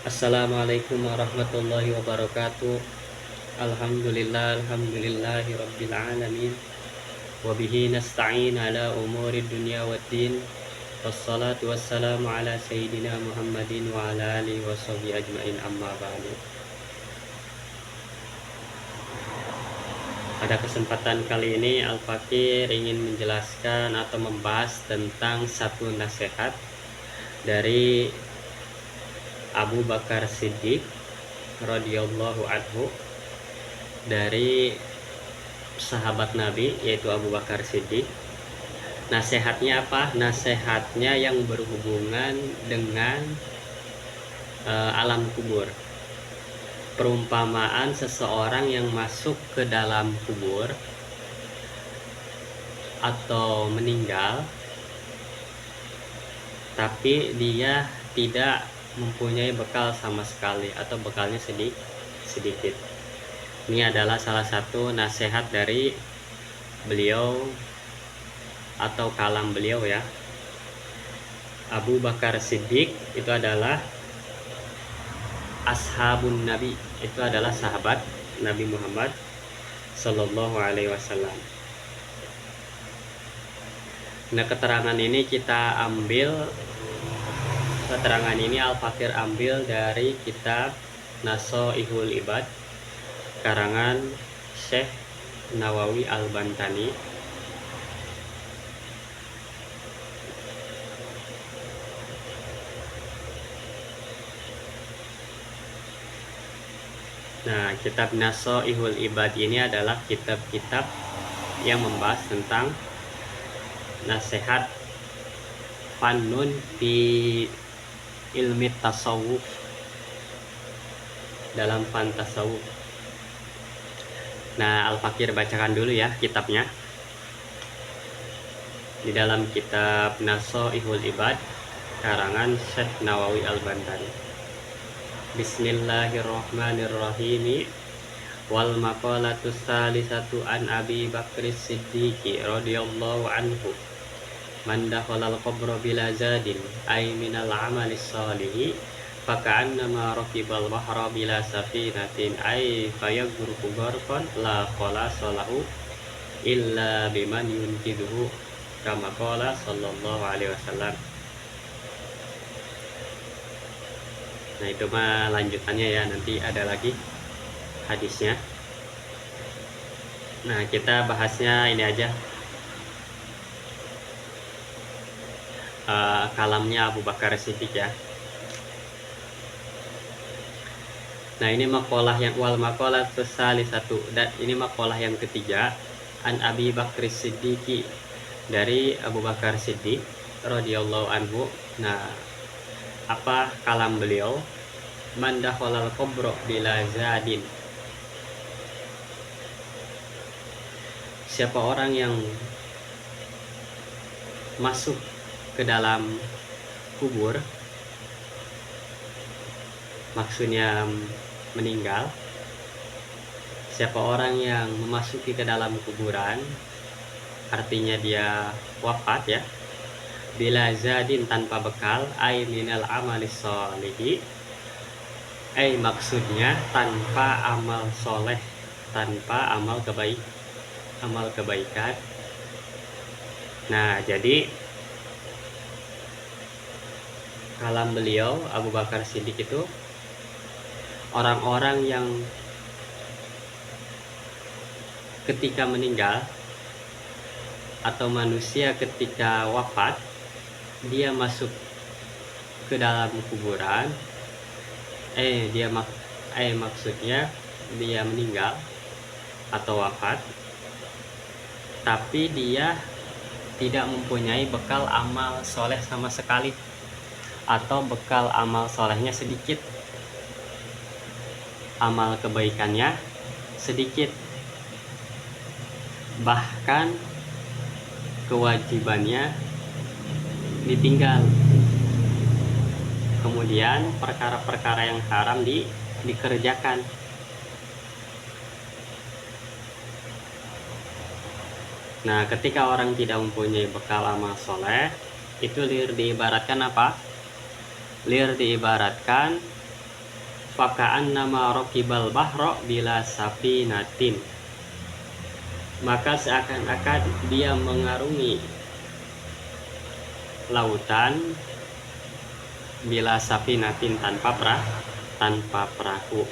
Assalamualaikum warahmatullahi wabarakatuh. Alhamdulillahi rabbil alamin. Wabihi nasta'in ala umuri dunya waddin. Wassalatu wassalamu ala sayyidina Muhammadin wa ala alihi wa sahbihi ajmain, amma ba'du. Pada kesempatan kali ini Al-Fakir ingin menjelaskan atau membahas tentang satu nasihat dari Abu Bakar Siddiq radhiyallahu anhu, dari sahabat Nabi yaitu Abu Bakar Siddiq. Nasihatnya apa? Nasihatnya yang berhubungan dengan alam kubur. Perumpamaan seseorang yang masuk ke dalam kubur atau meninggal, tapi dia tidak mempunyai bekal sama sekali atau bekalnya sedikit. Ini adalah salah satu nasihat dari beliau atau kalam beliau ya. Abu Bakar Siddiq itu adalah ashabun Nabi, itu adalah sahabat Nabi Muhammad Sallallahu Alaihi Wasallam. Nah, keterangan ini Al-Fakir ambil dari kitab Nasoihul Ibad karangan Syekh Nawawi Al-Bantani. Nah, kitab Nasoihul Ibad ini adalah kitab-kitab yang membahas tentang nasihat fannun fi ilmi tasawuf, dalam fan tasawuf. Nah, Al-Fakir bacakan dulu ya kitabnya. Di dalam kitab Nasoihul Ibad karangan Syekh Nawawi Al-Bantani. Bismillahirrahmanirrahim. Wal maqalatu salisatu an Abi Bakri Siddiqi radhiyallahu anhu. Man dakhalal qabra bila zadin ay minal amali salihi faka'annama rakibal bahra bila safinatin ay fayaghruqu gharqan la khalasalahu illa biman yunqidhuhu kama qala sallallahu alaihi wasallam. Nah, itu mah lanjutannya ya, nanti ada lagi hadisnya. Nah, kita bahasnya ini aja, kalamnya Abu Bakar Siddiq ya. Nah, ini maqalah yang wal maqalah satu, dan ini maqalah yang ketiga, an Abi Bakar Siddiqi, dari Abu Bakar Siddiq radhiyallahu anhu. Nah, apa kalam beliau? Man dakhalal qabra bila zadin. Siapa orang yang masuk ke dalam kubur, maksudnya meninggal. Siapa orang yang memasuki ke dalam kuburan, artinya dia wafat ya. Bila zadin, tanpa bekal, ay minal amalis sholihi, ay maksudnya tanpa amal soleh, tanpa amal kebaikan. Nah, jadi kalam beliau Abu Bakar Siddiq itu orang-orang yang ketika meninggal atau manusia ketika wafat, dia masuk ke dalam kuburan, maksudnya dia meninggal atau wafat, tapi dia tidak mempunyai bekal amal soleh sama sekali, atau bekal amal solehnya sedikit, amal kebaikannya sedikit, bahkan kewajibannya ditinggal. Kemudian perkara-perkara yang haram dikerjakan. Nah, ketika orang tidak mempunyai bekal amal soleh, itu diibaratkan apa? Diibaratkan faka'annama raqibal bahra bila safinatin, maka seakan-akan dia mengarungi lautan bila safinatin tanpa perahu.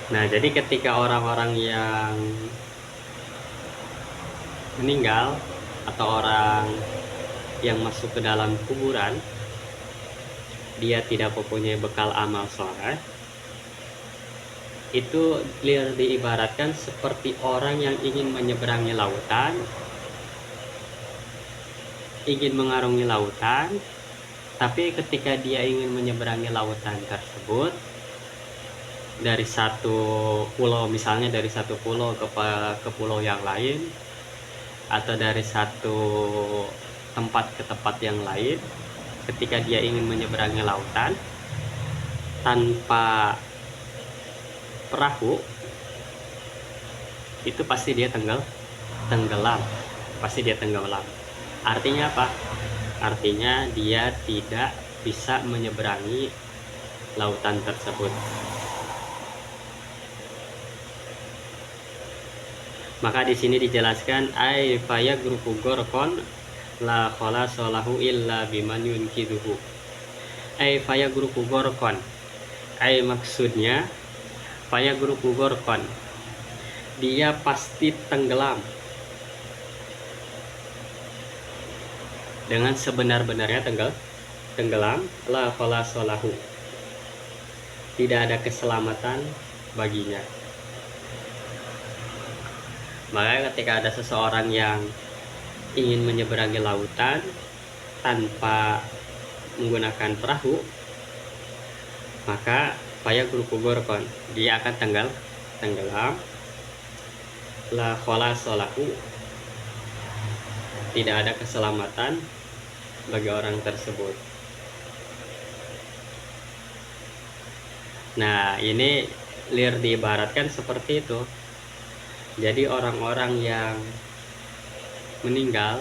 Nah, jadi ketika orang-orang yang meninggal atau orang yang masuk ke dalam kuburan, dia tidak mempunyai bekal amal soleh, itu diibaratkan seperti orang yang ingin menyeberangi lautan, ingin mengarungi lautan, tapi ketika dia ingin menyeberangi lautan tersebut dari satu pulau, misalnya dari satu pulau ke pulau yang lain, atau dari satu tempat ke tempat yang lain, ketika dia ingin menyeberangi lautan tanpa perahu, itu pasti dia tenggelam. Artinya apa? Artinya dia tidak bisa menyeberangi lautan tersebut. Maka di sini dijelaskan ay fayagruku gorkon la khalasalahu illa biman yunkiduhu. Ay fayagruku gorkon, ay maksudnya fayagruku gorkon, dia pasti tenggelam dengan sebenar-benarnya tenggelam, la khalasalahu, tidak ada keselamatan baginya. Maka ketika ada seseorang yang ingin menyeberangi lautan tanpa menggunakan perahu, maka fayagruku gorkon, dia akan tenggelam, la khalasalahu, tidak ada keselamatan bagi orang tersebut. Nah, ini diibaratkan seperti itu. Jadi orang-orang yang meninggal,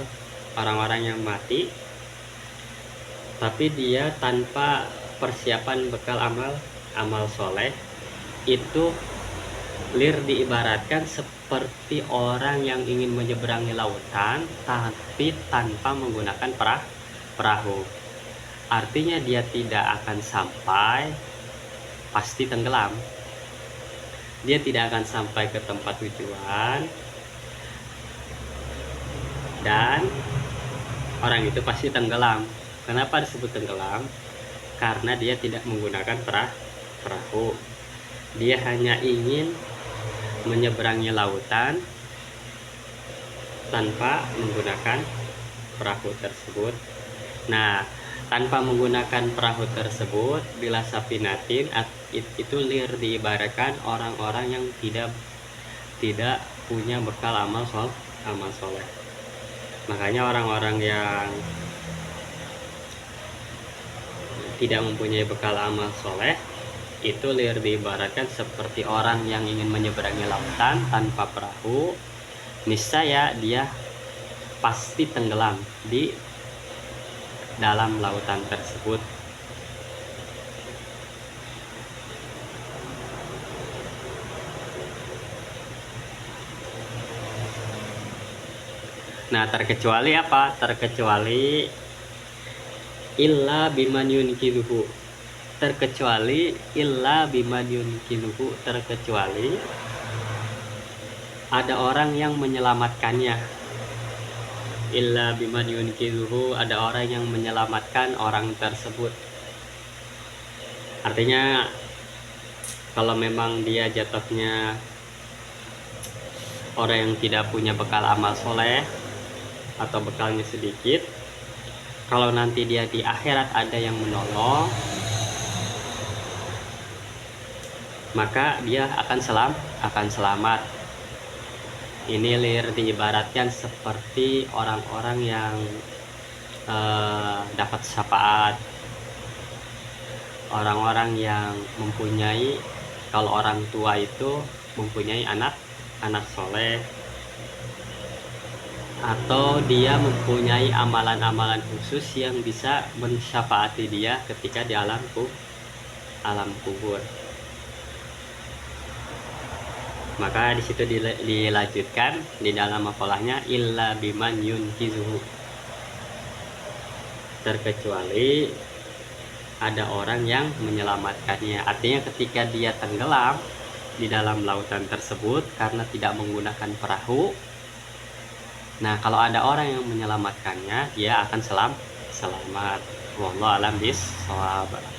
orang-orang yang mati, tapi dia tanpa persiapan bekal amal soleh, itu diibaratkan seperti orang yang ingin menyeberangi lautan tapi tanpa menggunakan perahu. Artinya dia tidak akan sampai, pasti tenggelam. Dia tidak akan sampai ke tempat tujuan, dan orang itu pasti tenggelam. Kenapa disebut tenggelam? Karena dia tidak menggunakan perahu. Dia hanya ingin menyeberangi lautan tanpa menggunakan perahu tersebut. Nah, tanpa menggunakan perahu tersebut bila safinatin, itu diibaratkan orang-orang yang tidak punya bekal amal soleh. Makanya orang-orang yang tidak mempunyai bekal amal soleh itu diibaratkan seperti orang yang ingin menyeberangi lautan tanpa perahu, niscaya dia pasti tenggelam di dalam lautan tersebut. Nah, terkecuali apa? Terkecuali illa biman yunkiduhu. Terkecuali ada orang yang menyelamatkannya. Illa biman yunkiduhu, ada orang yang menyelamatkan orang tersebut. Artinya kalau memang dia jatuhnya orang yang tidak punya bekal amal soleh atau bekalnya sedikit, kalau nanti dia di akhirat ada yang menolong, maka dia akan selamat. Ini diibaratkan seperti orang-orang yang dapat syafaat, orang-orang yang mempunyai, kalau orang tua itu mempunyai anak soleh, atau dia mempunyai amalan-amalan khusus yang bisa mensyafaati dia ketika di alam alam kubur. Maka di situ dilanjutkan di dalam makolahnya illa biman yunkizuhu, terkecuali ada orang yang menyelamatkannya. Artinya ketika dia tenggelam di dalam lautan tersebut karena tidak menggunakan perahu, nah kalau ada orang yang menyelamatkannya, dia akan selamat. Wallahu a'lam bishawab.